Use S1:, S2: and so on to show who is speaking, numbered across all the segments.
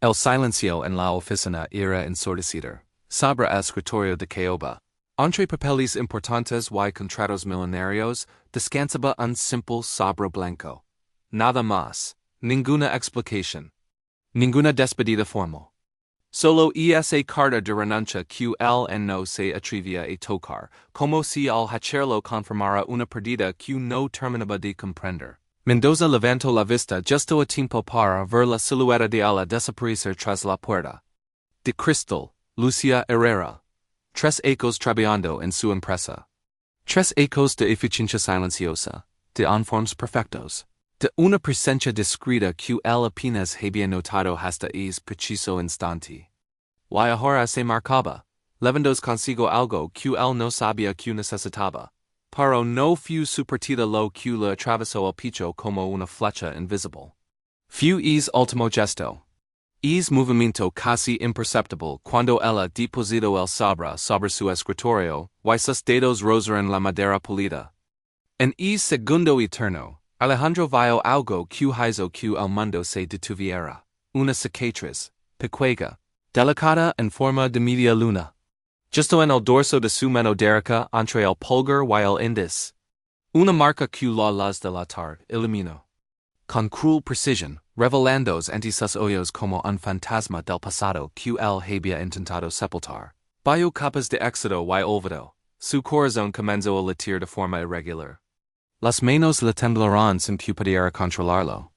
S1: El silencio en la oficina era ensordecido. Sabra el escritorio de Caoba. Entre papeles importantes y contratos millonarios, descansaba un simple sobre blanco. Nada más. Ninguna explicación. Ninguna despedida formal. Solo esa carta de renuncia que él no se atrevía a tocar, como si al hacerlo confirmara una pérdida que no terminaba de comprender. Mendoza levantó la vista justo a tiempo para ver la silueta de ella desaparecer tras la puerta. De cristal, Lucia Herrera. Tres ecos trabajando en su empresa. Tres ecos de eficiencia silenciosa, de informes perfectos, de una presencia discreta que él apenas había notado hasta ese preciso instante. Y ahora se marcaba, levando consigo algo que él no sabía que necesitaba, pero no fue su partida lo que le atravesó el pecho como una flecha invisible. Fue ese último gesto. Es movimiento casi imperceptible cuando ella depositó el sobre su escritorio, y sus dedos rozaron la madera pulida. En ese segundo eterno, Alejandro vio algo que hizo que el mundo se detuviera. Una cicatriz, pequeña, delicada en forma de media luna. Justo en el dorso de su mano derecha entre el pulgar y el índice. Una marca que la luz de la tarde iluminó. Con cruel precisión, revelándose ante sus ojos como un fantasma del pasado que él había intentado sepultar. Bajo capas de éxito y olvidó, su corazón comenzó a latir de forma irregular. Las manos le temblaron sin que pudiera controlarlo.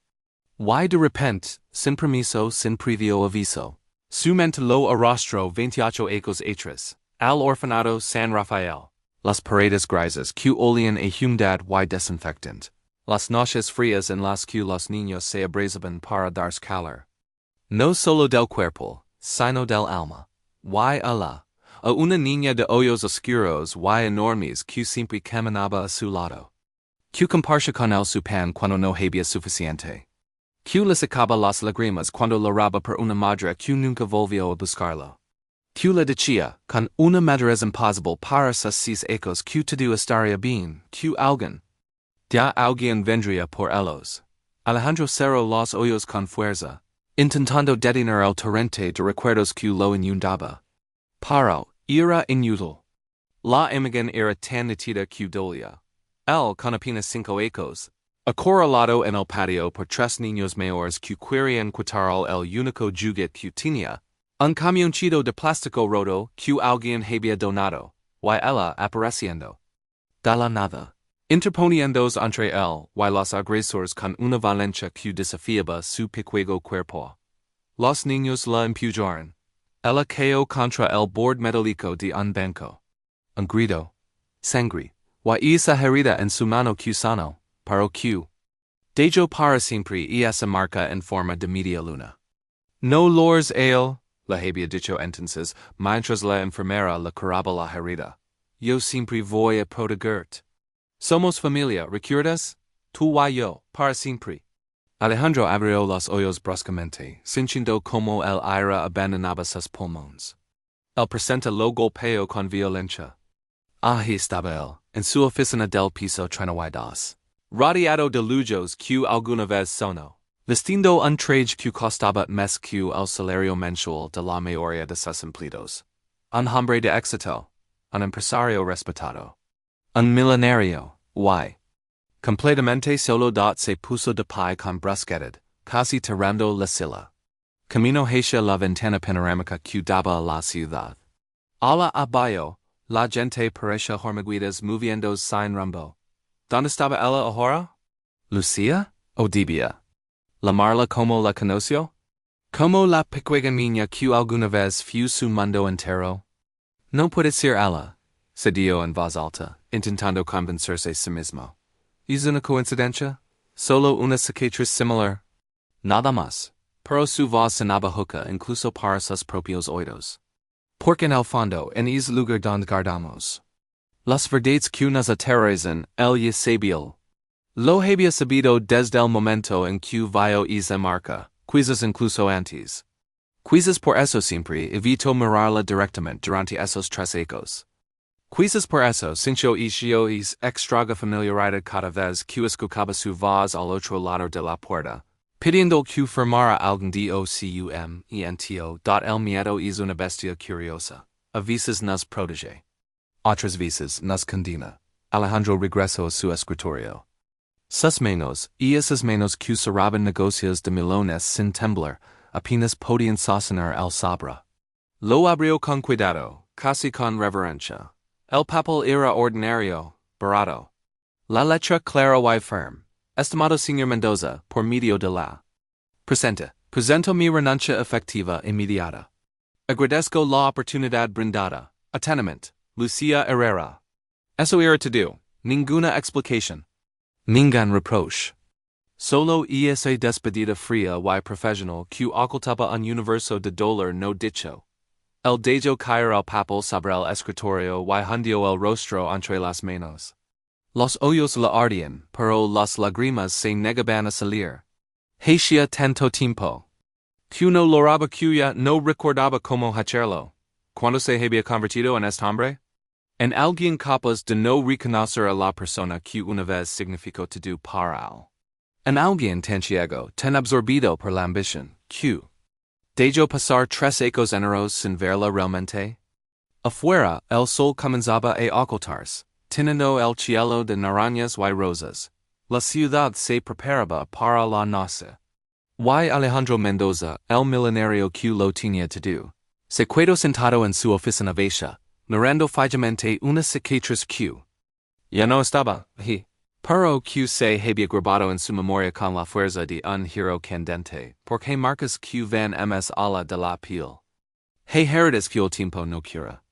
S1: Y de repente, sin permiso, sin previo aviso, su mente lo arrastró 28 ecos atrás, al orfanato San Rafael. Las paredes grises que olían a humedad y desinfectant. Las noches frías en las que los niños se abrazaban para darse calor. No solo del cuerpo, sino del alma. Y a una niña de ojos oscuros y enormes que siempre caminaba a su lado. Que compartía con él su pan cuando no había suficiente. Que le sacaba las lágrimas cuando lloraba por una madre que nunca volvió a buscarlo. Que le decía, con una madurez imposible para sus ecos que todo estaría bien, que alguien vendría por ellos. Alejandro cerró los ojos con fuerza, intentando detener el torrente de recuerdos que lo inundaba. Pero era inútil. La imagen era tan nítida que dolía. Él, con apenas 5 ecos, acorralado en el patio por 3 niños mayores que querían quitarle el único juguete que tenía, un camioncito de plástico roto que alguien había donado, y ella apareciendo. De la nada. Interponiéndose entre él y los agresores con una violencia que desafiaba su pequeño cuerpo. Los niños la empujaron. Ella cayó contra el borde metálico de un banco. Un grito. Sangre. Y esa herida en su mano que sanó, pero que dejó para siempre esa marca en forma de media luna. No lors él, le había dicho entonces, mientras la enfermera le curaba la herida. Yo siempre voy a protegerte. Somos familia, ¿recuerdas? Tú y yo, para siempre. Alejandro abrió los ojos bruscamente, sintiendo como el aire abandonaba sus pulmones. El presente lo golpeó con violencia. Ahí estaba él, en su oficina del piso 32. Rodeado de lujos que alguna vez sonó. Vestindo un traje que costaba más que el salario mensual de la mayoría de sus empleados. Un hombre de éxito. Un empresario respetado. Un millonario, completamente solo se puso de pie con brusquedad, casi tirando la silla. Camino hacia la ventana panorámica que daba a la ciudad. A la abajo, la gente parecía hormiguitas moviéndose sin rumbo. ¿Dónde estaba ella ahora? ¿Lucia? ¿O Debía? ¿Llamarla como la conoció? ¿Como la pequeña niña que alguna vez fue su mundo entero? No puede ser ella, se dijo en voz alta, intentando convencerse a sí mismo. ¿Es una coincidencia? ¿Solo una cicatriz similar? Nada más. Pero su voz sonaba hueca incluso para sus propios oídos. Porque en el fondo, en ese lugar donde guardamos las verdades que nos aterrorizan, él ya sabía. Lo había sabido desde el momento en que vio esa marca, quizás incluso antes. Quizás por eso siempre evitó mirarla directamente durante esos 3 ecos. Quizás por eso sintió extra familiaridad cada vez que escuchaba su voz al otro lado de la puerta, Pidiendo que firmara algún documento el miedo es una bestia curiosa. A veces nos protege. Otras veces nos condena. Alejandro regresó a su escritorio. Sus manos, y esas manos que cerraban negocios de millones sin temblar, apenas podían sostener el sabra. Lo abrió con cuidado, casi con reverencia. El papel era ordinario, barato. La letra clara y firme. Estimado señor Mendoza, por medio de la presento mi renuncia efectiva inmediata. Agradezco la oportunidad brindada. Atentamente, Lucia Herrera. Eso era todo. Ninguna explicación. Ningún reproche. Solo esa despedida fría y profesional que ocultaba un universo de dolor no dicho. El dejo caer al papel sobre el escritorio y hundió el rostro entre las manos. Los ojos le ardían, pero las lágrimas se negaban a salir. Hacía tanto tiempo que no lograba cuya no recordaba cómo hacerlo. ¿Cuándo se había convertido en este hombre? En alguien capaz de no reconocer a la persona que una vez significó todo para él. En alguien tan ciego, tan absorbido por la ambición, que dejó pasar 3 ecos enteros sin verla realmente. Afuera, el sol comenzaba a ocultarse, tiñendo el cielo de naranjas y rosas. La ciudad se preparaba para la noche. Y Alejandro Mendoza, el millonario que lo tenía todo, se quedó sentado en su oficina vieja, mirando fijamente una cicatriz que ya no estaba, pero que se había grabado en su memoria con la fuerza de un hilo candente, porque marcas que van ms ala de la piel. Heridas que el tiempo no cura.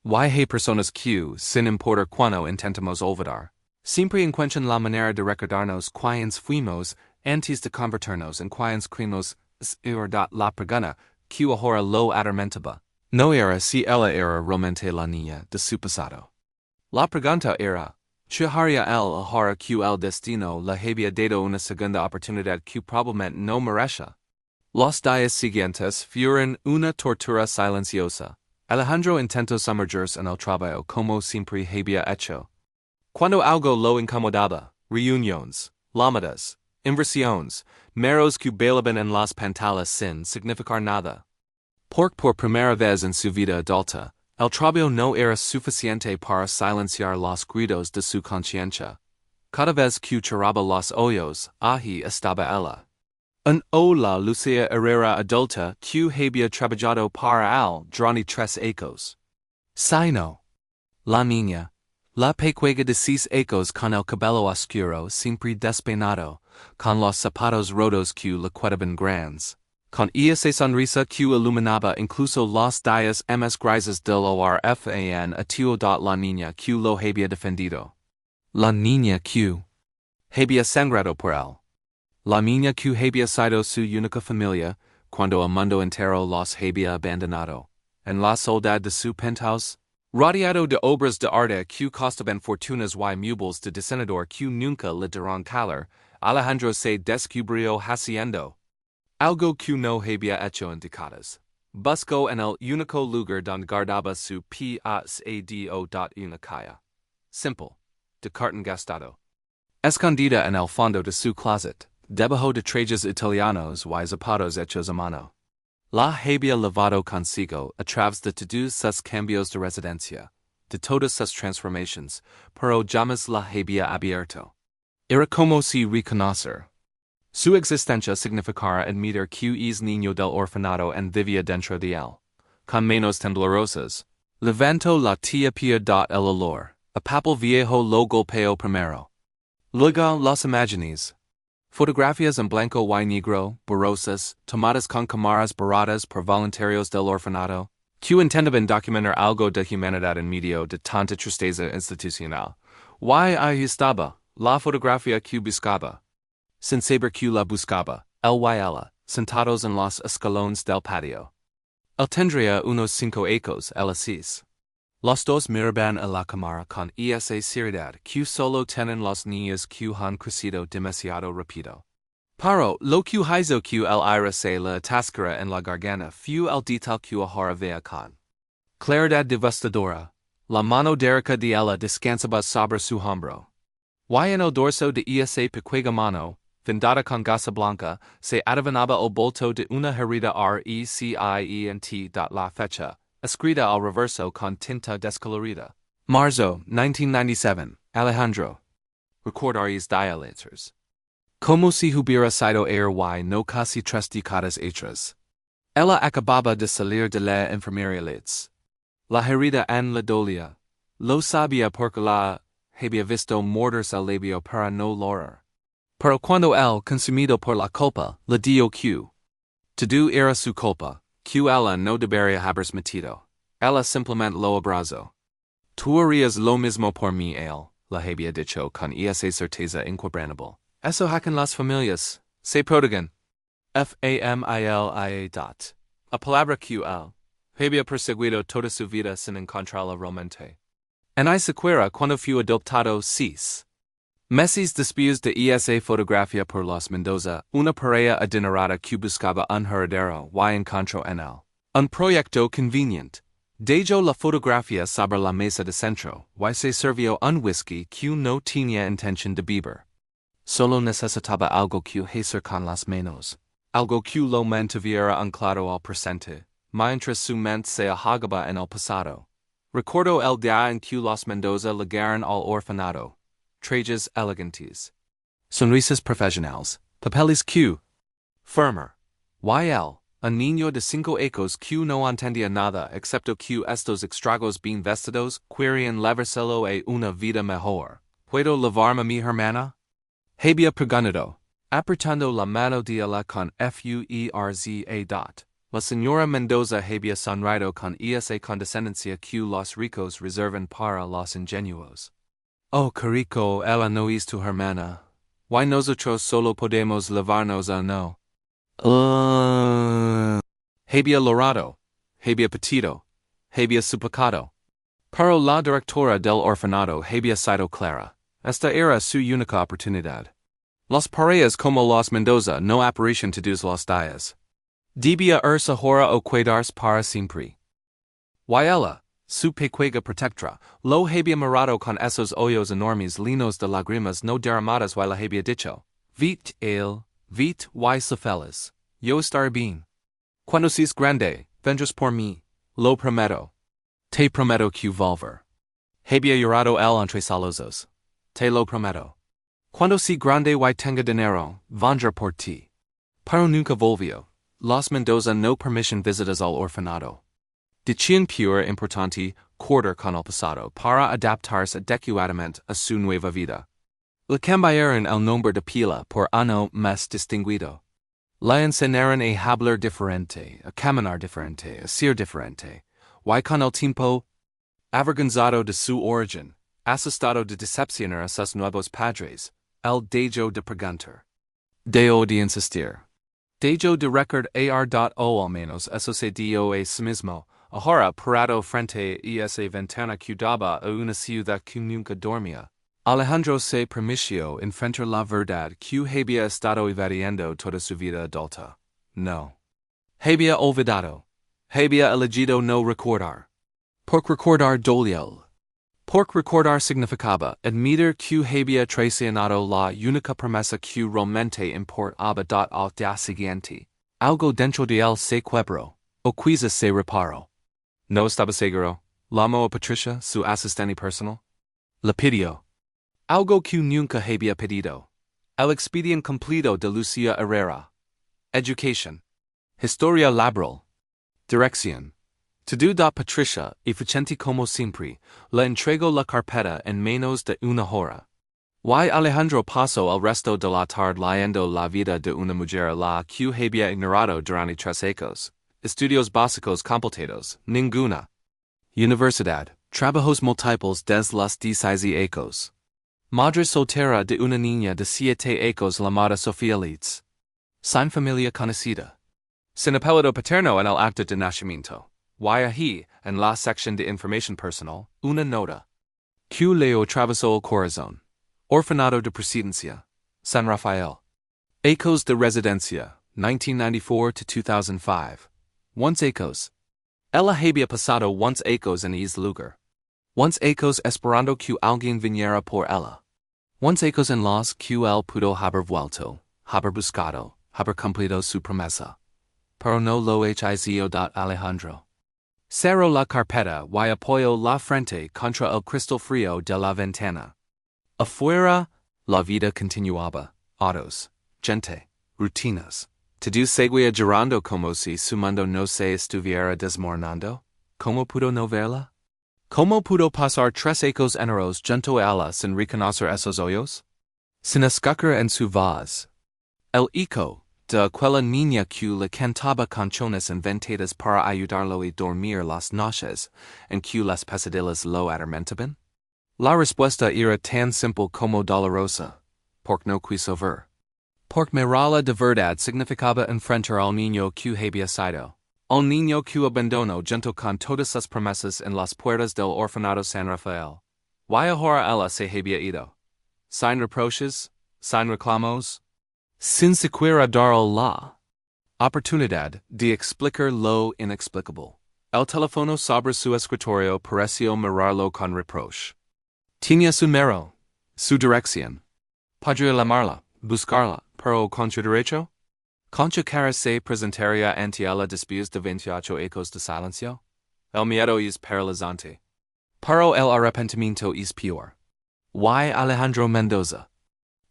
S1: Y personas que, sin importar cuando intentamos olvidar, siempre encuentran la manera de recordarnos quiénes fuimos antes de convertirnos en quienes creemos la pregunta que ahora lo atormentaba. No era si ella era realmente la niña de su pasado. La pregunta era, ¿qué haría él ahora que el destino le había dado una segunda oportunidad que probablemente no merecía? Los días siguientes fueron una tortura silenciosa. Alejandro intentó sumergirse en el trabajo como siempre había hecho. Cuando algo lo incomodaba, reuniones, llamadas, inversiones, meros que bailaban en las pantallas sin significar nada. Porque por primera vez en su vida adulta, el trabajo no era suficiente para silenciar los gritos de su conciencia. Cada vez que cerraba los ojos, ahí estaba ella. La Lucia Herrera adulta que había trabajado para él durante 3 ecos. Sino. La niña. La pequeña de 6 ecos con el cabello oscuro siempre despeinado, con los zapatos rotos que le quedaban grandes. Con esa sonrisa que iluminaba incluso los días más grises del orfan a la niña que lo había defendido. La niña que había sangrado por él. La niña que había sido su única familia, cuando el mundo entero los había abandonado. En la soledad de su penthouse, rodeado de obras de arte que costaban fortunas y muebles de diseñador que nunca le dieron calor, Alejandro se descubrió haciendo algo que no había hecho en décadas. Buscó en el único lugar donde guardaba su pasado una caja. Simple. De cartón gastado. Escondida en el fondo de su closet, debajo de trajes italianos y zapatos hechos a mano. La había lavado consigo a través de todos sus cambios de residencia, de todas sus transformations, pero jamás la había abierto. Era como si reconocer. Su existencia significara admitir que es niño del orfanato en vivía dentro de él. Con manos temblorosas, levantó la tía el olor, a papel viejo lo golpeó primero. Luego las imágenes. Fotografías en blanco y negro, borrosas, tomadas con cámaras baratas por voluntarios del orfanato, que intentaban documentar algo de humanidad en medio de tanta tristeza institucional. Y ahí estaba, la fotografía que buscaba. Sin saber que la buscaba, él y ella, sentados en los escalones del patio. Él tendría unos 5 ecos, ella 6. Los dos miraban a la cámara con esa seriedad que solo tienen los niños que han crecido demasiado rápido. Pero lo que hizo que el aire se le atascara en la garganta fue el detalle que ahora veía con claridad devastadora. La mano derecha de ella descansaba sobre su hombro. Y en el dorso de esa pequeña mano, vendada con gasa blanca, se adivinaba el volto de una herida recient. La fecha, escrita al reverso con tinta descolorida. Marzo, 1997, Alejandro. Recordaris dilators. Como si hubiera sido ayer no casi 3 décadas atrás. Ella acababa de salir de la enfermería Leeds. La herida en la dolía. Lo sabía porque la había visto morderse al labio para no lorar. Pero cuando él, consumido por la culpa, le dio que todo era su culpa, que ella no debería haberse metido. Ella simplemente lo abrazó. Tú harías lo mismo por mí, él, la había dicho con esa certeza inquebrantable. Eso hacen las familias, se prodigan. Familia. A palabra que él había perseguido toda su vida sin encontrarla realmente. En Isequera cuando fue adoptado 6 meses después de esa fotografía por los Mendoza, una pareja adinerada que buscaba un heredero y encontró en él un proyecto conveniente. Dejó la fotografía sobre la mesa de centro y se sirvió un whisky que no tenía intención de beber. Solo necesitaba algo que hacer con las manos. Algo que lo mantuviera anclado al presente, mientras su mente se ahogaba en el pasado. Recordó el día en que los Mendoza llegaron al orfanato. Trajes elegantes. Sonrisas profesionales. Papeles que firmer. Y él, un niño de 5 años que no entendía nada excepto que estos extranjeros bien vestidos querían levárselo a una vida mejor. ¿Puedo llevarme a mi hermana? Había preguntado, apretando la mano de ella con fuerza. La señora Mendoza había sonreído con esa condescendencia que los ricos reservan para los ingenuos. Oh, carico, ella no es tu hermana. ¿Why nosotros solo podemos llevarnos a no? Había lorado, había petido, había suplicado. Pero la directora del orfanato había sido clara. Esta era su única oportunidad. Las parejas como los Mendoza no aparecen todos los días. Debía irse ahora o quedarse para siempre. Y ella, su pequeña protectora, lo había mirado con esos ojos enormes llenos de lágrimas no derramadas y le había dicho, Vite él, vite y se feliz. Yo estaré bien. Cuando seas grande, vendrás por mí, lo prometo. Te prometo que volver. Había llorado él entre sollozos. Te lo prometo. Cuando sea grande y tenga dinero, vendré por ti. Pero nunca volvió. Los Mendoza no permiten visitas al orfanato. Decían pure importante cortar con el pasado para adaptarse adecuadamente a su nueva vida. Le cambiaron el nombre de pila por uno más distinguido. Le enseñaron a hablar diferente, a caminar diferente, a ser diferente. Y con el tiempo, avergonzado de su origen, asustado de decepcionar a sus nuevos padres, él dejó de preguntar. Dejó de insistir. Dejó de recordar al menos eso se dio a sí mismo. Ahora parado frente a esa ventana que daba a una ciudad que nunca dormía. Alejandro se permitió enfrentar la verdad que había estado evadiendo toda su vida adulta. No. Había olvidado. Había elegido no recordar. Por recordar dolió. Por recordar significaba admitir que había traicionado la única promesa que realmente importaba al día siguiente. Algo dentro de él se quebró, o quizás se reparó. No estaba seguro. Llamó a Patricia, su asistente personal. Le pidió. Algo que nunca había pedido. El expediente completo de Lucía Herrera. Education. Historia laboral. Dirección. Todo da Patricia, eficiente como siempre, le entregó la carpeta en menos de una hora. Y Alejandro pasó el resto de la tarde leyendo la vida de una mujer la que había ignorado durante 3 años. Estudios básicos completados, ninguna. Universidad, trabajos múltiples desde los 16 años. Madre soltera de una niña de 7 años llamada Sofía Leeds. Sin familia conocida. Sin apellido paterno en el acta de nacimiento. Y aquí, en la sección de información personal, una nota. Que le atravesó el corazón. Orfanato de Presidencia. San Rafael. Ecos de Residencia, 1994 to 2005. Once ecos. Ella había pasado once ecos en ese lugar. Once ecos esperando que alguien viniera por ella. Once ecos en los que él pudo haber vuelto. haber buscado, haber cumplido su promesa. Pero no lo hizo. Alejandro. Cerró la carpeta y apoyó la frente contra el cristal frío de la ventana. Afuera, la vida continuaba, autos, gente, rutinas. Todo seguía girando como si su mundo no se estuviera desmoronando. ¿Cómo pudo no verla? ¿Cómo pudo pasar 3 ecos enteros junto a ella sin reconocer esos hoyos? Sin escuchar en su voz. El eco de aquella niña que le cantaba canciones inventadas para ayudarlo a dormir las noches en que las pesadillas lo atormentaban? La respuesta era tan simple como dolorosa. Porque no quiso ver. Porque mirarla de verdad significaba enfrentar al niño que había sido. Al niño que abandonó junto con todas las promesas en las puertas del orfanato San Rafael. Y ahora ella se había ido. Sin reproches, sin reclamos, sin siquiera dar la oportunidad de explicar lo inexplicable. El teléfono sobre su escritorio pareció mirarlo con reproche. Tenía su número, su dirección. Podría llamarla, buscarla, pero ¿contra derecho? ¿Contra cara se presentaría ante ella después de 28 ecos de silencio? El miedo es paralizante. Pero el arrepentimiento es peor. Y Alejandro Mendoza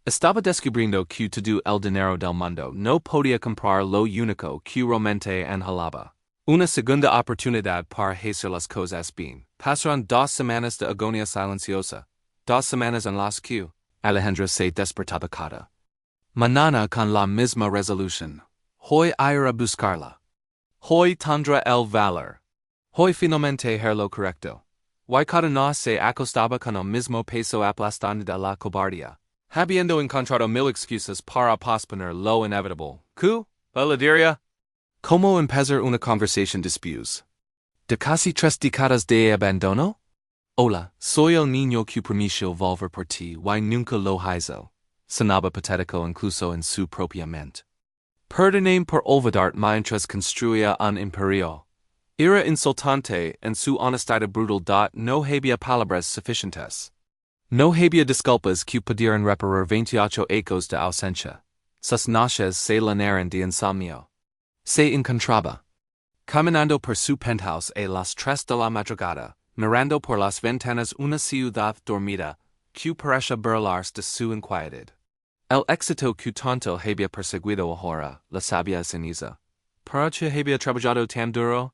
S1: estaba descubriendo que todo el dinero del mundo no podía comprar lo único que realmente anhelaba. Una segunda oportunidad para hacer las cosas bien. Pasaron 2 semanas de agonía silenciosa. 2 semanas en las que Alejandro se despertaba cada mañana con la misma resolución. Hoy iré a buscarla. Hoy tendrá el valor. Hoy finalmente haré lo correcto. Y cada noche se acostaba con el mismo peso aplastante de la cobardía. Habiendo encontrado 1000 excusas para posponer lo inevitable. ¿Qué? ¿La diría? ¿Cómo empezar una conversación después de casi 3 décadas de abandono? Hola, soy el niño que prometió volver por ti y nunca lo hizo. Sonaba patético incluso en su propia mente. Perdóname por olvidar mientras construía un imperio. Era insultante en su honestidad brutal. No había palabras suficientes. No había disculpas que pudieran reparar 28 ecos de ausencia. Sus noches se llenaron de insomnio. Se encontraba caminando por su penthouse a las 3 de la madrugada, mirando por las ventanas una ciudad dormida que parecía burlarse de su inquietud. El éxito que tanto había perseguido ahora la sabía ceniza. ¿Para qué había trabajado tan duro?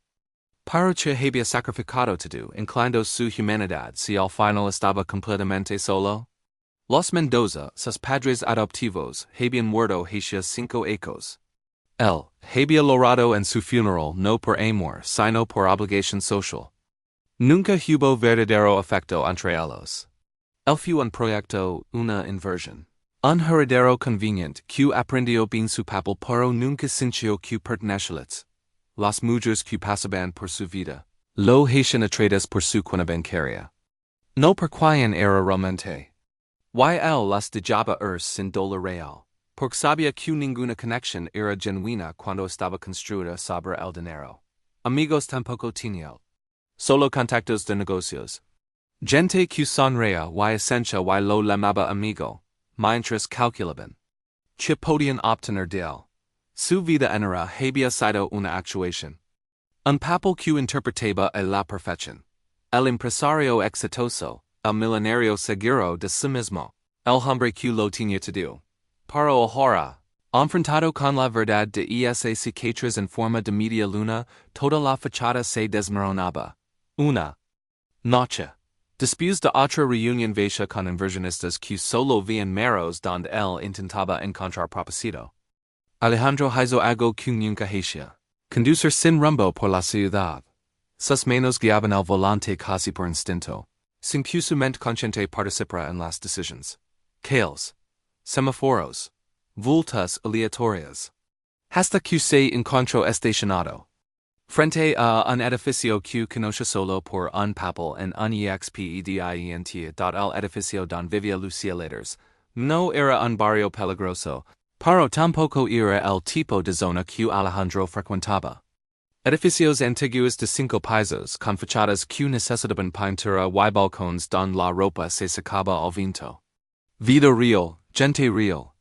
S1: ¿Para qué había sacrificado todo, inclinando su humanidad si al final estaba completamente solo? Los Mendoza, sus padres adoptivos, habían muerto hace 5 ecos. Él había logrado en su funeral no por amor, sino por obligación social. Nunca hubo verdadero afecto entre ellos. Él fue un proyecto, una inversión. Un heredero convenient que aprendió bien su papel pero nunca sintió que pertenecía. Las mujeres que pasaban por su vida lo hacían atraídas por su cuenta bancaria. No por quien era realmente. Y él las dejaba sin dolor real, porque sabía que ninguna conexión era genuina cuando estaba construida sobre el dinero. Amigos tampoco tenía. Solo contactos de negocios. Gente que sonreía y esencia y lo llamaba amigo. Mientras calculaban que podían obtener de él. Su vida entera había sido una actuación. Un papel que interpretaba a la perfección. El empresario exitoso, el millonario seguro de sí mismo, el hombre que lo tenía todo. Pero ahora, enfrentado con la verdad de esa cicatriz en forma de media luna, toda la fachada se desmoronaba. Una noche. Después de otra reunión vieja con inversionistas que solo veían meros donde él intentaba encontrar propósito. Alejandro hizo algo que nunca hacía. Conducir sin rumbo por la ciudad. Sus manos guiaban el volante casi por instinto. Sin que su mente consciente participara en las decisiones. Cales. Semáforos. Vueltas aleatorias. Hasta que se encontró estacionado frente a un edificio que conoce solo por un papel en un expedient. El edificio donde vivía Lucía Letters no era un barrio peligroso, pero tampoco era el tipo de zona que Alejandro frecuentaba. Edificios antiguos de 5 pisos con fachadas que necesitaban pintura y balcones donde la ropa se secaba al viento. Vida real, gente real.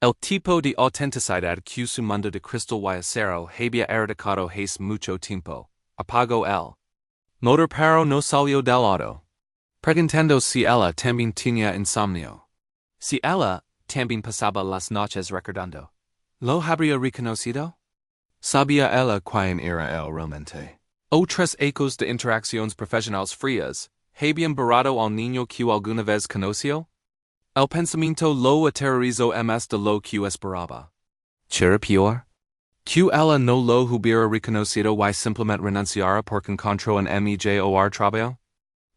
S1: El tipo de autenticidad que su mundo de cristal y acero había erradicado hace mucho tiempo. Apagó el motor pero no salió del auto. Preguntando si ella también tenía insomnio. Si ella también pasaba las noches recordando. ¿Lo habría reconocido? Sabía ella quién era él realmente. Otros ecos de interacciones profesionales frías habían borrado al niño que alguna vez conoció. El pensamiento lo aterrorizó más de lo que esperaba. ¿Chera peor? Que ella no lo hubiera reconocido y simplemente renunciara porque encontró en mejor trabajo?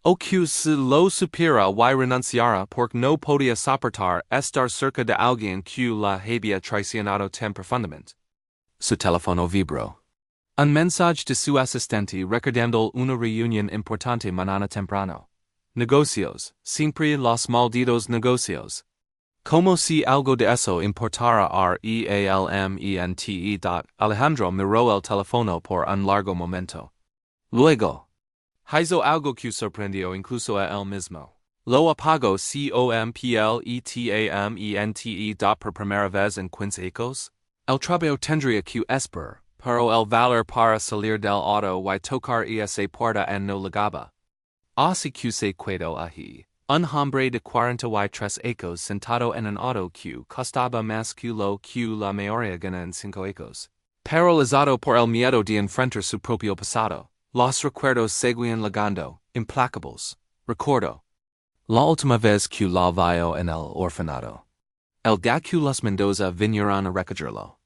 S1: O que se lo supiera y renunciara porque no podía soportar estar cerca de alguien que la había traicionado tan profundamente. Su teléfono vibró. Un mensaje de su asistente recordando una reunión importante mañana temprano. Negocios, siempre los malditos negocios. Como si algo de eso importara realmente. Alejandro miró el teléfono por un largo momento. Luego, hizo algo que sorprendió incluso a él mismo. Lo apagó completamente. Por primera vez en 15 ecos. El trabajo tendría que esperar, pero el valor para salir del auto y tocar esa puerta no llegaba. Así que se quedó allí. Un hombre de 43 ecos sentado en un auto que costaba más que lo que la mayoría gana en 5 ecos. Paralizado por el miedo de enfrentar su propio pasado, los recuerdos seguían llegando, implacables. Recuerdo la última vez que la vio en el orfanato. El día que los Mendoza vinieron a recogerlo.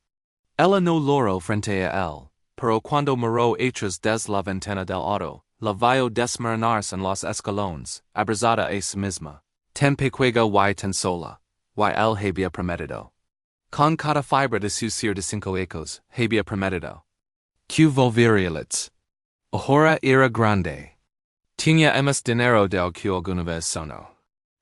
S1: Ella no logró frente a él, pero cuando miró atrás desde la ventana del auto, la vio desmoronarse en los escalones, abrazada a sí misma, tan pequeña y tan sola, y él había prometido. Con cada fibra de su ser de 5 ecos, había prometido. Que volveríales. Ahora era grande. Tenía más dinero del que alguna vez sonó.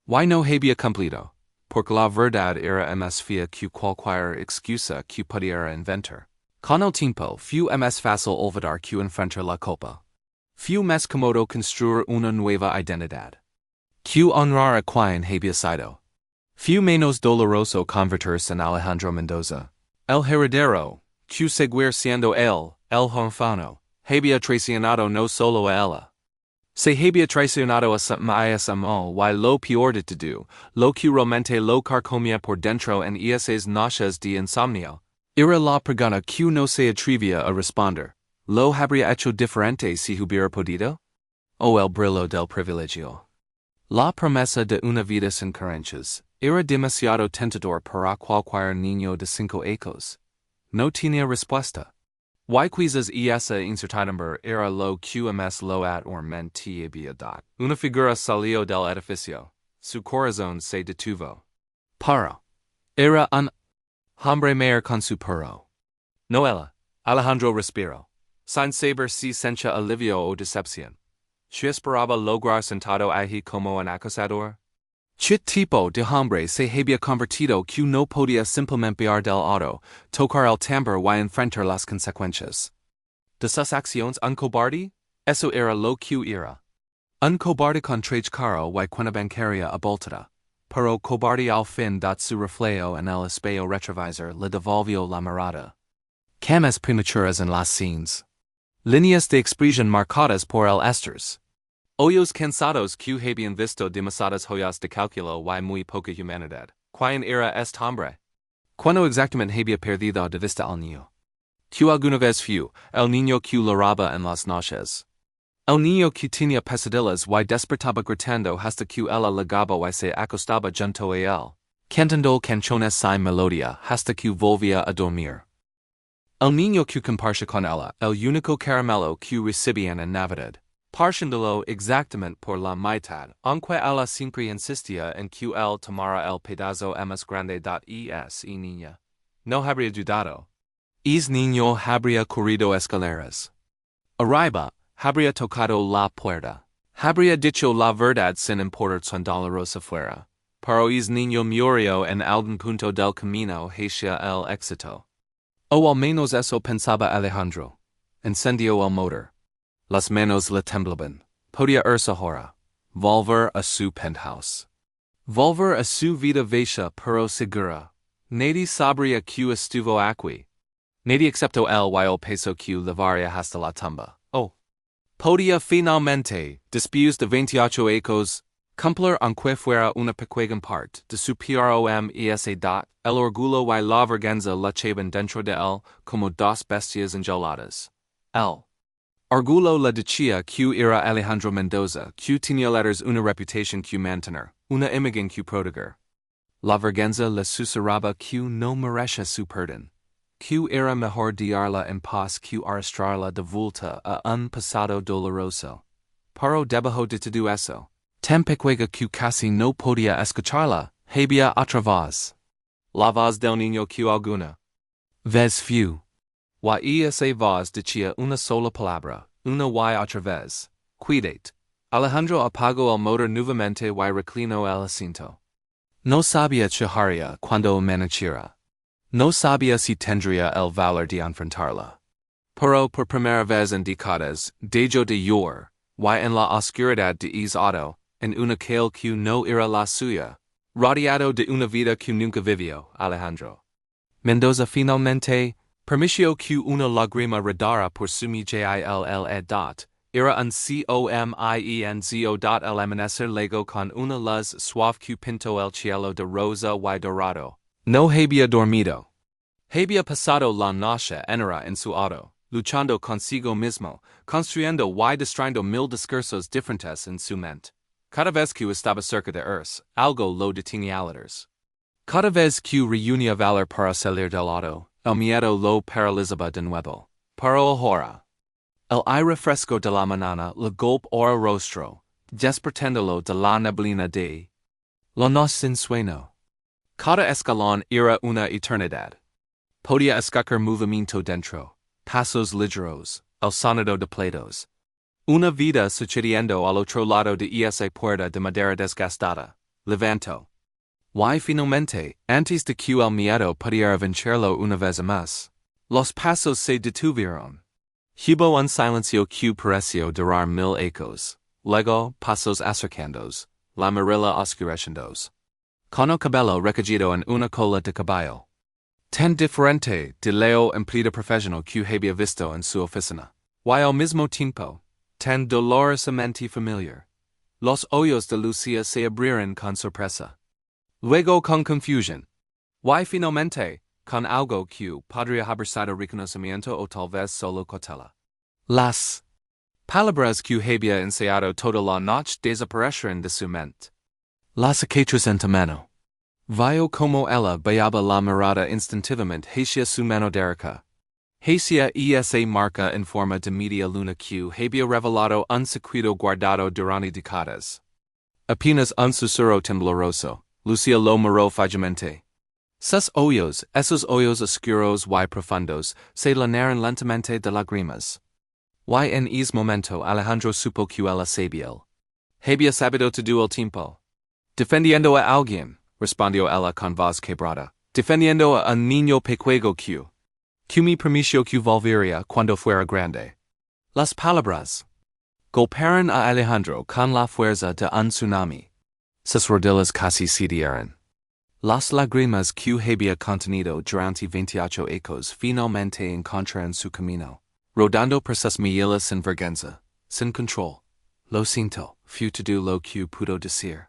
S1: Y no había cumplido, porque la verdad era más fea que cualquier excusa que pudiera inventar. Con el tiempo, fue más fácil olvidar que enfrentar la culpa. Fue más cómodo construir una nueva identidad. Que honrar a quien había sido. Fue menos doloroso convertirse en Alejandro Mendoza. El heredero, que seguir siendo él, el huérfano, había traicionado no solo a ella. Se había traicionado a más amor y lo peor de todo, lo que realmente lo carcomía por dentro en esas noches de insomnio. Era la pregunta que no se atrevía a responder. ¿Lo habría hecho diferente si hubiera podido? O el brillo del privilegio. La promesa de una vida sin carencias era demasiado tentador para cualquier niño de 5 ecos. No tenía respuesta. Y quizás esa incertidumbre era lo que más lo atormentaba había dado. Una figura salió del edificio. Su corazón se detuvo. Pero era un hombre mayor con su perro. Noela. Alejandro respiró. Sin saber si sentía alivio o decepción. ¿Se esperaba lograr sentado allí como un acosador? ¿Qué tipo de hombre se había convertido que no podía simplemente bajar del auto, tocar el tambor y enfrentar las consecuencias? ¿De sus acciones un cobarde? Eso era lo que era. Un cobarde con traje caro y cuenta bancaria abultada. Pero cobarde al fin dat su reflejo en el espejo retrovisor le devolvió la mirada. Camas prematuras en las scenes. Líneas de expresión marcadas por el estrés. Ojos cansados que habían visto demasiadas joyas de cálculo y muy poca humanidad. ¿Quién era este hombre? ¿Cuándo exactamente había perdido de vista al niño? ¿Que alguna vez fue el niño que lloraba en las noches? El niño que tenía pesadillas y despertaba gritando hasta que ella llegaba y se acostaba junto a él, cantando canciones sin melodía hasta que volvía a dormir. El niño que comparse con ella, el único caramelo que recibían en Navidad. Partiéndolo exactamente por la mitad, aunque ella siempre insistía en que él tomara el pedazo más grande y niña. No habría dudado. Niño habría corrido escaleras. Arriba, habría tocado la puerta. Habría dicho la verdad sin importar su dolorosa fuera. Pero niño murió en algún punto del camino hacia el éxito. O al menos eso pensaba Alejandro. Encendió el motor. Las manos le temblaban. Podía irse ahora. Volver a su penthouse. Volver a su vida vieja pero segura. Nadie sabría que estuvo aquí. Nadie excepto él y peso que llevaría hasta la tumba. Oh. Podía finalmente, después de 28 ecos, cumplir aunque fuera una pequeña parte de su promesa. El orgullo y la vergüenza la llevan dentro de él como dos bestias enjauladas. El orgullo la decía que era Alejandro Mendoza, que tenía letters una reputación que mantener, una imagen que proteger. La vergüenza le susurraba que no merecía su perdón, que era mejor dejarla en paz que arrastrarla de vuelta a un pasado doloroso. Pero debajo de todo eso, tan pequeña que casi no podía escucharla, había otra voz. La voz del niño que alguna vez fue. Y esa voz decía una sola palabra, una y otra vez. Cuídate. Alejandro apagó el motor nuevamente y reclinó el asiento. No sabía si haría cuando amaneciera. No sabía si tendría el valor de enfrentarla. Pero por primera vez en décadas, dejó de llorar, y en la oscuridad de auto, en una calle que no era la suya, rodeado de una vida que nunca vivió, Alejandro Mendoza finalmente permitió que una lágrima rodara por su mejilla. Era un comienzo. El amanecer llegó con una luz suave que pintó el cielo de rosa y dorado. No había dormido. Había pasado la noche entera en su auto, luchando consigo mismo, construyendo y destruyendo mil discursos diferentes en su mente. Cada vez que estaba cerca de Urs, algo lo detenía alertas. Cada vez que reunía valor para salir del auto, el miedo lo paralizaba de nuevo. Pero ahora, el aire fresco de la mañana le golpeó el rostro, despertándolo de la neblina de la noche sin sueño. Cada escalón era una eternidad. Podía escuchar movimiento dentro, pasos ligeros, el sonido de platos. Una vida sucediendo al otro lado de esa puerta de madera desgastada. Levanto. Y finalmente, antes de que el miedo pudiera vencerlo una vez más, los pasos se detuvieron. Hubo un silencio que pareció durar 1000 ecos. Luego, pasos acercandos, la mirilla oscureciéndose. Con el cabello recogido en una cola de caballo. Tan diferente de lo empleado profesional que había visto en su oficina. Y al mismo tiempo, tan dolorosamente familiar. Los ojos de Lucía se abrieron con sorpresa. Luego con confusión. Y finalmente, con algo que podría haber sido reconocimiento o tal vez solo cautela. Las palabras que había ensayado toda la noche desaparecieron de su mente. Las cicatrices en mano. Vio como ella bajaba la mirada instintivamente hacia su mano derecha. Hacia esa marca en forma de media luna que había revelado un secreto guardado durante décadas. Apenas un susurro tembloroso, Lucía lo miró fijamente. Sus ojos, esos ojos oscuros y profundos, se llenaron lentamente de lágrimas. Y en ese momento Alejandro supo que ella sabía. Había sabido todo el tiempo. Defendiendo a alguien, respondió ella con voz quebrada. Defendiendo a un niño pequeño que me prometió que volvería cuando fuera grande. Las palabras golpearon a Alejandro con la fuerza de un tsunami. Sus rodillas casi cedieron. Las lágrimas que había contenido durante 28 ecos finalmente encontraron su camino, rodando por sus mejillas sin vergüenza, sin control. Lo siento, fue todo lo que pudo decir.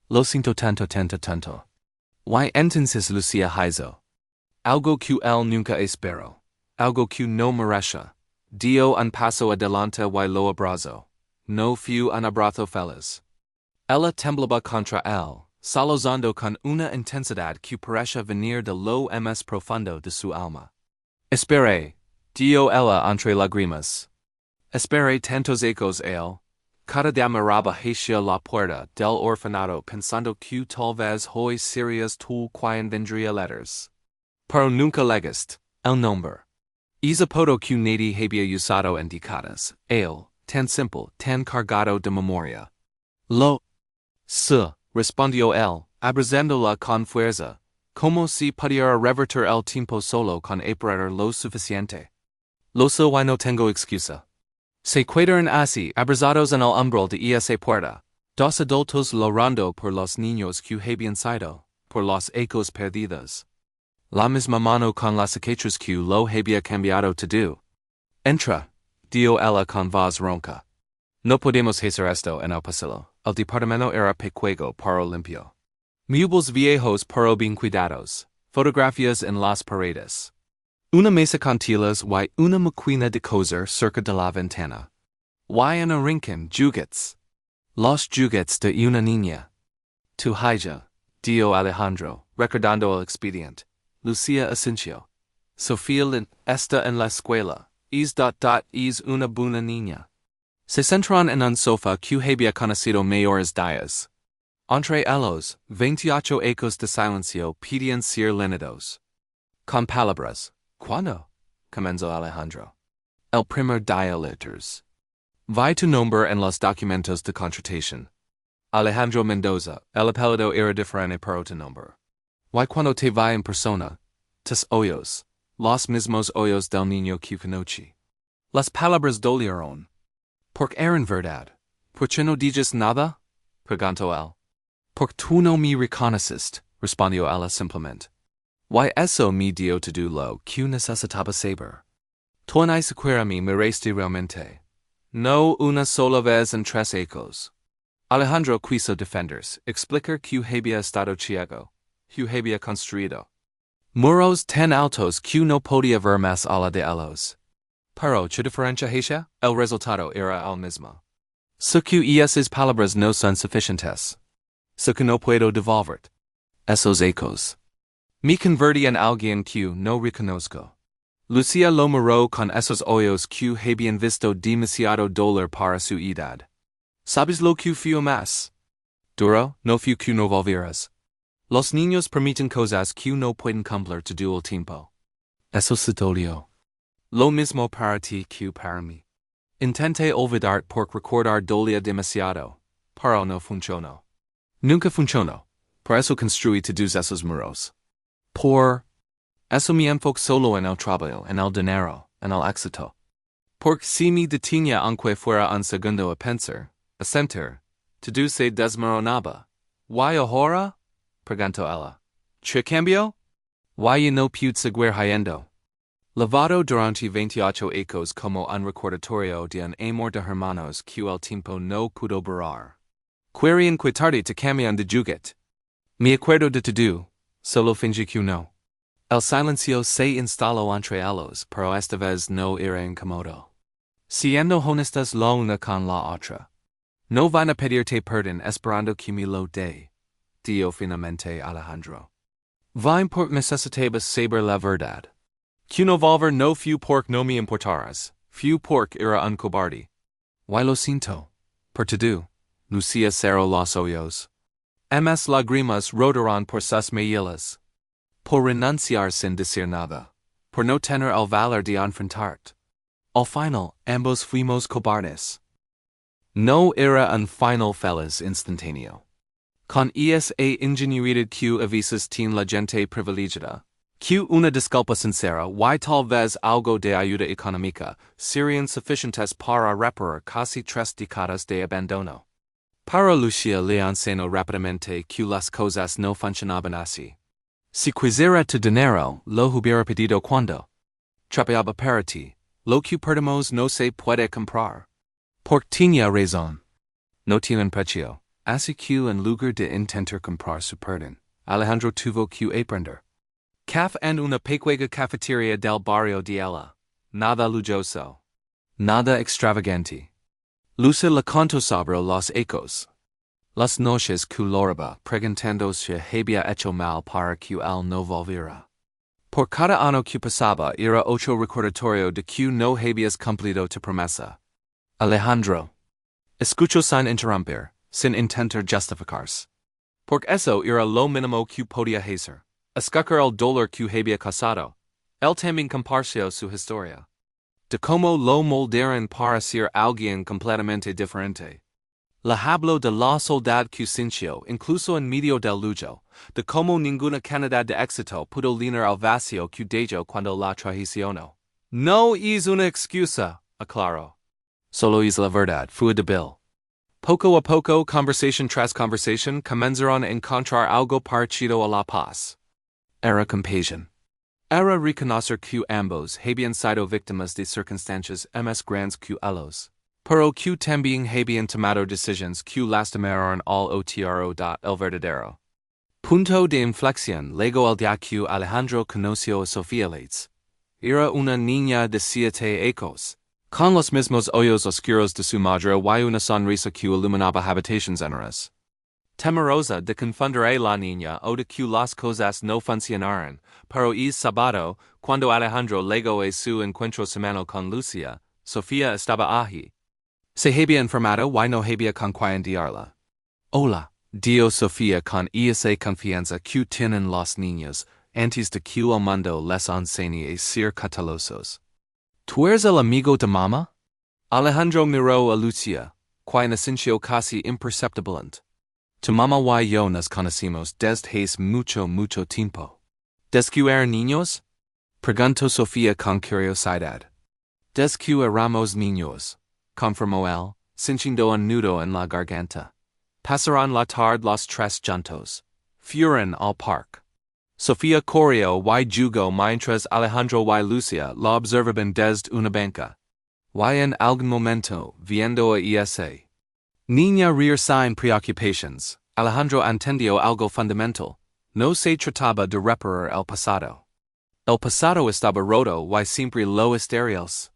S1: Lo siento tanto, tanto, tanto. Y entonces Lucía hizo algo que él nunca esperó, algo que no merecía. Dio un paso adelante y lo abrazó. No fue un abrazo feliz. Ella temblaba contra él, sollozando con una intensidad que parecía venir de lo más profundo de su alma. Esperé, dijo ella entre lágrimas. Esperé tantos ecos él. Cada día miraba hacia la puerta del orfanato pensando que tal vez hoy serías tú quien vendría letters. Pero nunca legaste el nombre. Ese apodo que nadie había usado en décadas, él, tan simple, tan cargado de memoria. Lo sé, respondió él, abrazándola con fuerza, como si pudiera revertir el tiempo solo con esperar lo suficiente. Lo sé y no tengo excusa. Se quedaron así, abrazados en el umbral de esa puerta, dos adultos llorando por los niños que habían sido, por los ecos perdidos. La misma mano con las cicatrices que lo había cambiado todo. Entra, dio ella con voz ronca. No podemos hacer esto en el pasillo. El departamento era pequeño pero limpio. Muebles viejos pero bien cuidados. Fotografías en las paredes. Una mesa con telas y una máquina de coser cerca de la ventana. Y en el rincón juguetes. Los juguetes de una niña. Tu hija, dio Alejandro, recordando el expediente. Lucía Asensio. Sofía está en la escuela. Es una buena niña. Se centran en un sofá que había conocido mayores días. Entre ellos, 28 ecos de silencio pedían ser lenados. Con palabras. ¿Cuándo? Comenzó Alejandro. El primer día letters. Vi tu nombre en los documentos de contratación. Alejandro Mendoza, el apellido era diferente pero tu nombre. Y cuando te vi en persona, tus ojos, los mismos ojos del niño que conocí. Las palabras dolieron. Porque eran verdad. ¿Por qué no dices nada? Preguntó él. Porque tú no me reconociste, respondió ella simplemente. Y eso me dio todo lo que necesitaba saber. Tú ni siquiera me miraste realmente. No una sola vez en 3 ecos. Alejandro quiso defenderse, explicar que había estado ciego, que había construido muros tan altos que no podía ver más allá de ellos. Pero, ¿qué diferencia hacía? El resultado era el mismo. So que esas palabras no son suficientes. So que no puedo devolverte esos ecos. Me convertí en alguien que no reconozco. Lucía lo miró con esos ojos que habían visto demasiado dolor para su edad. ¿Sabes lo que fue más duro? No fue que no volvieras. Los niños permiten cosas que no pueden cumplir todo el tiempo. Eso se dolió. Lo mismo para ti que para mí. Intenté olvidarte por recordar dolía demasiado, pero no funcionó. Nunca funcionó. Por eso construí todos esos muros. Por eso me enfoco solo en el trabajo, en el dinero, en el éxito. Porque si me detenía aunque fuera un segundo a pensar, a sentir, todo se desmoronaba. ¿Y ahora? Preguntó ella. ¿Qué cambió? ¿Y no pude seguir yendo? Lavado durante 28 ecos como un recordatorio de un amor de hermanos que el tiempo no pudo borrar. Querían que tarde te cambian de juguete. Me acuerdo de todo, solo fingí que no. El silencio se instaló entre ellos, pero esta vez no era incómodo. Siendo honestas la una con la otra. No van a pedirte perdón esperando que me lo dé, dijo finalmente Alejandro. Vine por necesitaba saber la verdad. Que no volver no fue porque no me importaras, fue porque era un cobarde. Y lo siento. Por todo, Lucía cerró los ojos. Las lágrimas rodaron por sus mejillas. Por renunciar sin decir nada. Por no tener el valor de enfrentarte. Al final, ambos fuimos cobardes. No era un final feliz instantáneo. Con esa ingenuidad que a veces tiene la gente privilegiada. Que una disculpa sincera y tal vez algo de ayuda económica serían suficientes para reparar casi 3 décadas de abandono. Para Lucía le enseñó rápidamente que las cosas no funcionaban así. Si quisiera tu dinero, lo hubiera pedido cuando trabajaba para ti. Lo que perdemos no se puede comprar. Porque tenía razón. No tienen precio. Así que en lugar de intentar comprar su perdón, Alejandro tuvo que aprender. Caf en una pequeña cafetería del barrio de ella. Nada lujoso. Nada extravagante. Luce le contó sobre los ecos. Las noches que loraba preguntando si había hecho mal para que él no volviera. Por cada año que pasaba era otro recordatorio de que no habías cumplido tu promesa. Alejandro. Escuchó sin interrumpir, sin intentar justificarse. Porque eso era lo mínimo que podía hacer. Escuchar el dolor que había causado. Él también compartió su historia. De cómo lo moldearon para ser alguien completamente diferente. Le habló de la soledad que sintió, incluso en medio del lujo, de cómo ninguna cantidad de éxito pudo llenar el vacío que dejó cuando la traicionó. No es una excusa, aclaró. Solo es la verdad, fue débil. Poco a poco, conversación tras conversación, comenzaron a encontrar algo parecido a la paz. Era compasión. Era reconocer que ambos habían sido víctimas de circunstancias más grandes que ellos. Pero que también habían tomado decisiones que lastimaron al otro el verdadero punto de inflexión. Luego el día que Alejandro conoció a Sofía Leitz. Era una niña de 7 años, con los mismos ojos oscuros de su madre y una sonrisa que iluminaba habitaciones enteras. Temerosa de confundir a la niña o de que las cosas no funcionaran, pero es sábado, cuando Alejandro llegó a su encuentro semanal con Lucia, Sofía estaba allí. Se había enfermado y no había con quien enviarla. Hola, dio Sofía con esa confianza que tienen los niños, antes de que el mundo les enseñe a ser cautelosos. ¿Tú eres el amigo de mamá? Alejandro miró a Lucia, quien asintió casi imperceptiblemente. Tu mamá y yo nos conocimos desde hace mucho tiempo. ¿Desde que eran niños? Preguntó Sofía con curiosidad. Desde que éramos niños, confirmó él, sintiendo un nudo en la garganta. Pasaron la tarde los tres juntos. Fueron al parque. Sofía corrió y jugó mientras Alejandro y Lucia la observaban desde una banca. Y en algún momento, viendo a esa niña reír sin preocupaciones, Alejandro entendió algo fundamental. No se trataba de reparar el pasado. El pasado estaba roto y siempre lo estarías.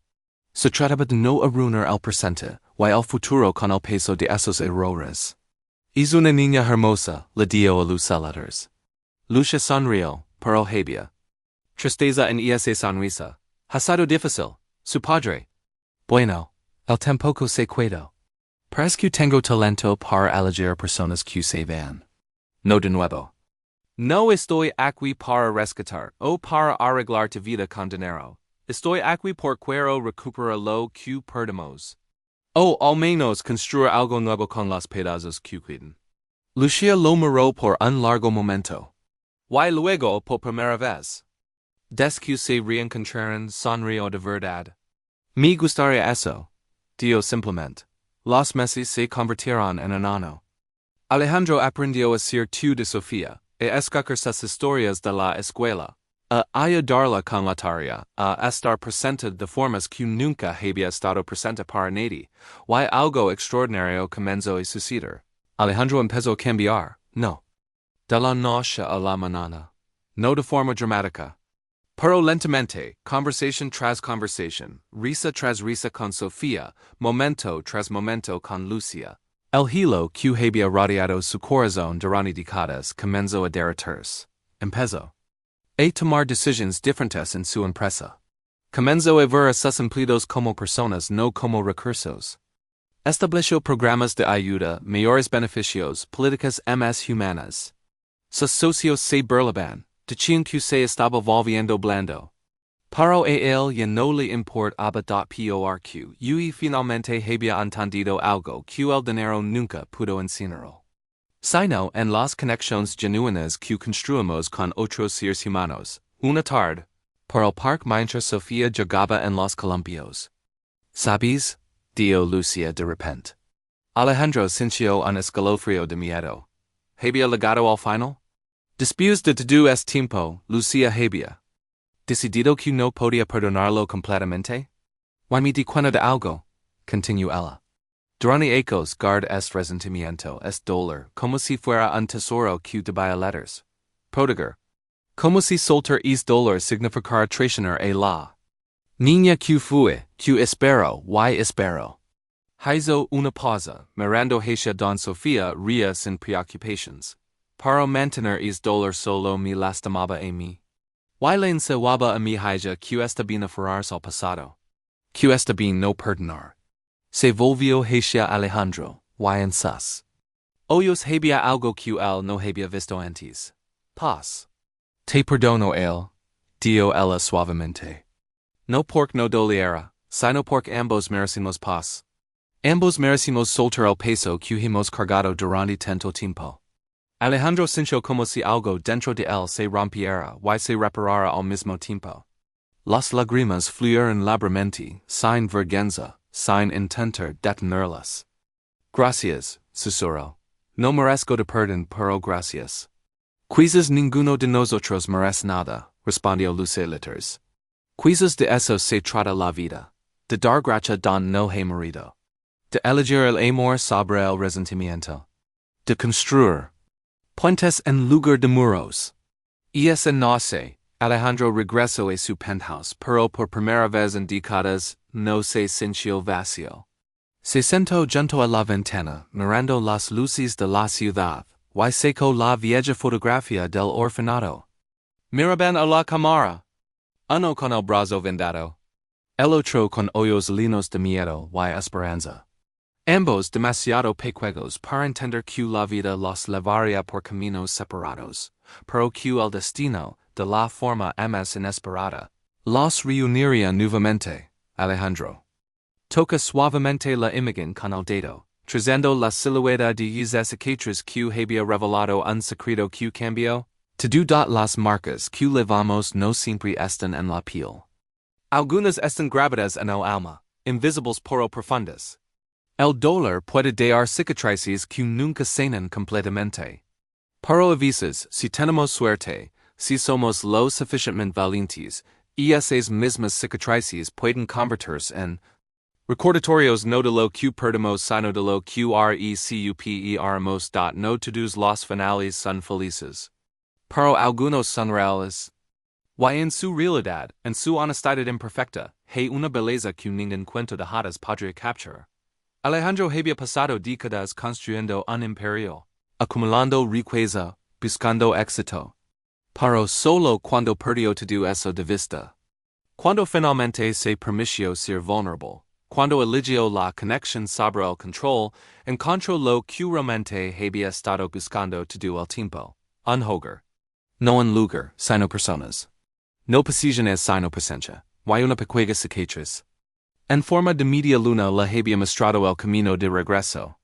S1: Se trataba de no arruinar el presente y el futuro con el peso de esos errores. Es una niña hermosa, le dio a los letters. Lucia sonrió, pero había tristeza en esa sonrisa. Ha sido difícil, su padre. Bueno, el tampoco se quedó. Parece que tengo talento para elegir personas que se van. No de nuevo. No estoy aquí para rescatar o para arreglar tu vida con dinero. Estoy aquí por quiero recuperar lo que perdimos. O al menos construir algo nuevo con los pedazos que quedan. Lucia lo miró por un largo momento. Y luego por primera vez. Desde que se reencontraron, sonrió de verdad. Me gustaría eso. Dio simplemente. Los meses se convirtieron en un año. Alejandro aprendió a ser tú de Sofía, a escoger sus historias de la escuela, a ayudarla con la tarea, a estar presente de formas que nunca había estado presente para nadie, y algo extraordinario comenzó a suceder. Alejandro empezó a cambiar, no. De la noche a la mañana. No de forma dramática. Pero lentamente, conversación tras conversación, risa tras risa con Sofía, momento tras momento con Lucia. El hilo que había rodeado su corazón durante décadas comenzó a derretirse. Empezó a tomar decisiones diferentes en su empresa. Comenzó a ver a sus empleados como personas, no como recursos. Estableció programas de ayuda, mayores beneficios, políticas más humanas. Sus socios se burlaban. Decían que se estaba volviendo blando. Pero a él ya no le importaba porq, y finalmente había entendido algo que el dinero nunca pudo enseñarlo. Sino en las conexiones genuinas que construimos con otros seres humanos. Una tarde, por el parque mientras Sofía jugaba en los columpios. ¿Sabes? Dio Lucia de repente. Alejandro sintió un escalofrío de miedo. ¿Había llegado al final? Después de todo este tiempo, Lucia había decidido que no podía perdonarlo completamente. Y me di cuenta de algo, continuó ella. Durante años guard este resentimiento, este dolor, como si fuera un tesoro que debía letters. Prodigar. Como si soltar este dolor significara traicionar a la niña que fue, que espero, y espero. Hizo una pausa, mirando hacia Don Sofía ría sin preocupaciones. Para mantener es dolor solo me lastimaba a mí. Y le enseñaba a mi hija que está bien aferrarse al pasado. Que está bien no perdonar. Se volvió hacia Alejandro, y en sus ojos había algo que él no había visto antes. Paz. Te perdono él, dio ella suavemente. No porque no doliera, sino porque ambos merecimos paz. Ambos merecimos soltar el peso que hemos cargado durante tanto tiempo. Alejandro sintió como si algo dentro de él se rompiera y se reparara al mismo tiempo. Las lágrimas fluyeron libremente, sin vergüenza, sin intentar detenerlas. Gracias, susurró. No merezco de perdón, pero gracias. Quizás ninguno de nosotros merece nada, respondió Luce Litters. Quizás de eso se trata la vida, de dar gracia don no he morido, de elegir el amor sobre el resentimiento, de construir puentes en lugar de muros. Y esa noche, Alejandro regresó a su penthouse, pero por primera vez en décadas no se sintió vacío. Se sentó junto a la ventana, mirando las luces de la ciudad, y sacó la vieja fotografía del orfanato. Mira bien a la cámara. Uno con el brazo vendado. El otro con ojos llenos de miedo y esperanza. Ambos demasiado pequeños para entender que la vida los llevaría por caminos separados, pero que el destino, de la forma más inesperada, los reuniría nuevamente. Alejandro toca suavemente la imagen con el dedo, trazando la silueta de esas cicatrices que había revelado un secreto que cambió. Las marcas que llevamos no siempre están en la piel. Algunas están grabadas en el alma, invisibles pero profundas. El dolor puede dar cicatrices que nunca sanan completamente. Pero a veces, si tenemos suerte, si somos lo suficientemente valientes, esas mismas cicatrices pueden convertirse en recordatorios no de lo que perdemos sino de lo que recuperamos. No todos los finales son felices. Pero algunos son reales. Y en su realidad, en su honestidad imperfecta, hay una belleza que ningún cuento de hadas podría capturar. Alejandro había pasado décadas construyendo un imperio, acumulando riqueza, buscando éxito. Pero solo cuando perdió todo eso de vista. Cuando finalmente se permitió ser vulnerable, cuando eligió la conexión sobre el control, encontró lo que realmente había estado buscando todo el tiempo, un hogar. No un lugar, sino personas. No posiciones sino presencia, y una pequeña cicatriz. En forma de media luna la había mostrado el camino de regreso.